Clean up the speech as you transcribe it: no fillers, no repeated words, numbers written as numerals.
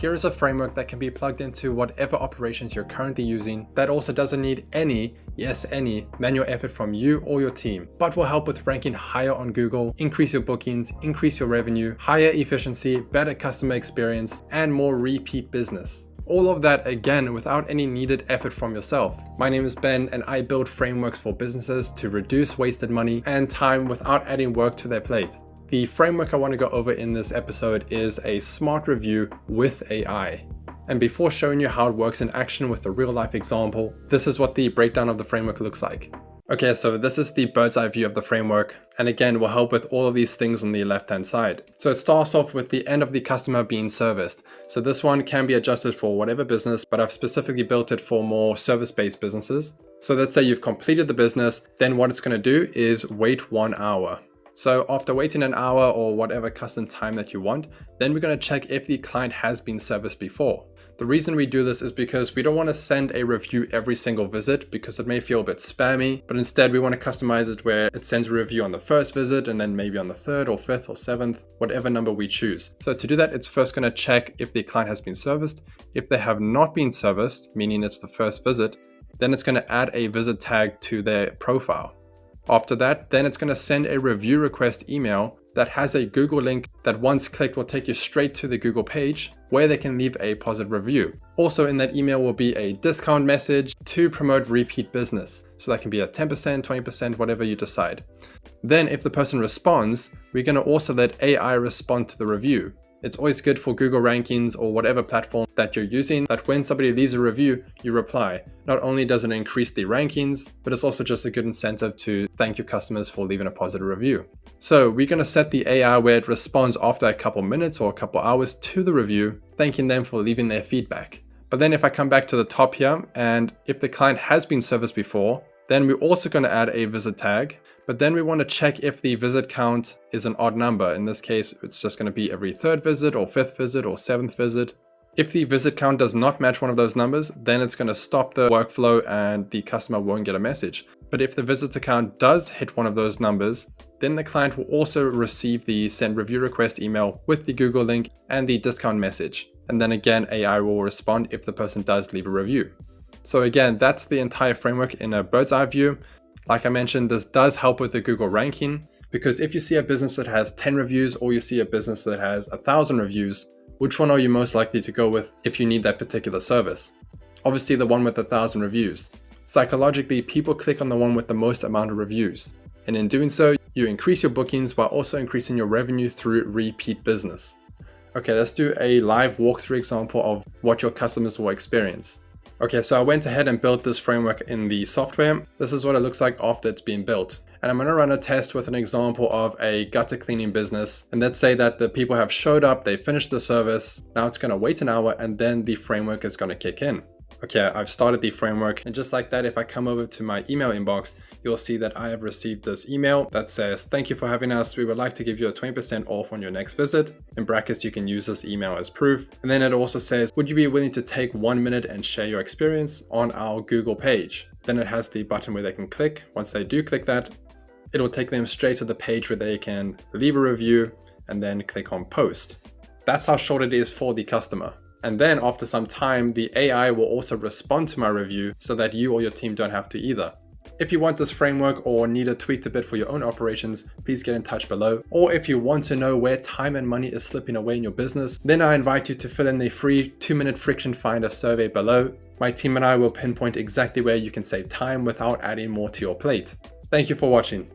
Here is a framework that can be plugged into whatever operations you're currently using that also doesn't need any, yes any, manual effort from you or your team, but will help with ranking higher on Google, increase your bookings, increase your revenue, higher efficiency, better customer experience, and more repeat business. All of that again without any needed effort from yourself. My name is Ben and I build frameworks for businesses to reduce wasted money and time without adding work to their plate. The framework I want to go over in this episode is a smart review with AI. And before showing you how it works in action with a real life example, this is what the breakdown of the framework looks like. Okay, so this is the bird's eye view of the framework, and again will help with all of these things on the left hand side. So it starts off with the end of the customer being serviced. So this one can be adjusted for whatever business, but I've specifically built it for more service-based businesses. So let's say you've completed the business, then what it's going to do is wait 1 hour. So after waiting an hour or whatever custom time that you want, then we're going to check if the client has been serviced before. The reason we do this is because we don't want to send a review every single visit because it may feel a bit spammy, but instead we want to customize it where it sends a review on the first visit and then maybe on the third or fifth or seventh, whatever number we choose. So to do that, it's first going to check if the client has been serviced. If they have not been serviced, meaning it's the first visit, then it's going to add a visit tag to their profile. After that, then it's going to send a review request email that has a Google link that once clicked will take you straight to the Google page where they can leave a positive review. Also in that email will be a discount message to promote repeat business. So that can be a 10%, 20%, whatever you decide. Then if the person responds, we're going to also let AI respond to the review. It's always good for Google rankings or whatever platform that you're using that when somebody leaves a review, you reply. Not only does it increase the rankings, but it's also just a good incentive to thank your customers for leaving a positive review. So we're going to set the AI where it responds after a couple minutes or a couple hours to the review, thanking them for leaving their feedback. But then if I come back to the top here, and if the client has been serviced before, then we're also going to add a visit tag, but then we want to check if the visit count is an odd number. In this case, it's just going to be every third visit or fifth visit or seventh visit. If the visit count does not match one of those numbers, then it's going to stop the workflow and the customer won't get a message. But if the visitor count does hit one of those numbers, then the client will also receive the send review request email with the Google link and the discount message. And then again, AI will respond if the person does leave a review. So again, that's the entire framework in a bird's eye view. Like I mentioned, this does help with the Google ranking because if you see a business that has 10 reviews or you see a business that has 1,000 reviews, which one are you most likely to go with if you need that particular service? Obviously the one with 1,000 reviews. Psychologically, people click on the one with the most amount of reviews. And in doing so, you increase your bookings while also increasing your revenue through repeat business. Okay, let's do a live walkthrough example of what your customers will experience. Okay, so I went ahead and built this framework in the software. This is what it looks like after it's been built. And I'm going to run a test with an example of a gutter cleaning business. And let's say that the people have showed up, they finished the service. Now it's going to wait an hour and then the framework is going to kick in. Okay, I've started the framework. And just like that, if I come over to my email inbox, you'll see that I have received this email that says, "Thank you for having us. We would like to give you a 20% off on your next visit." In brackets, you can use this email as proof. And then it also says, "Would you be willing to take 1 minute and share your experience on our Google page?" Then it has the button where they can click. Once they do click that, it'll take them straight to the page where they can leave a review and then click on post. That's how short it is for the customer. And then after some time, the AI will also respond to my review so that you or your team don't have to either. If you want this framework or need it tweaked a bit for your own operations, please get in touch below. Or if you want to know where time and money is slipping away in your business, then I invite you to fill in the free 2-minute friction finder survey below. My team and I will pinpoint exactly where you can save time without adding more to your plate. Thank you for watching.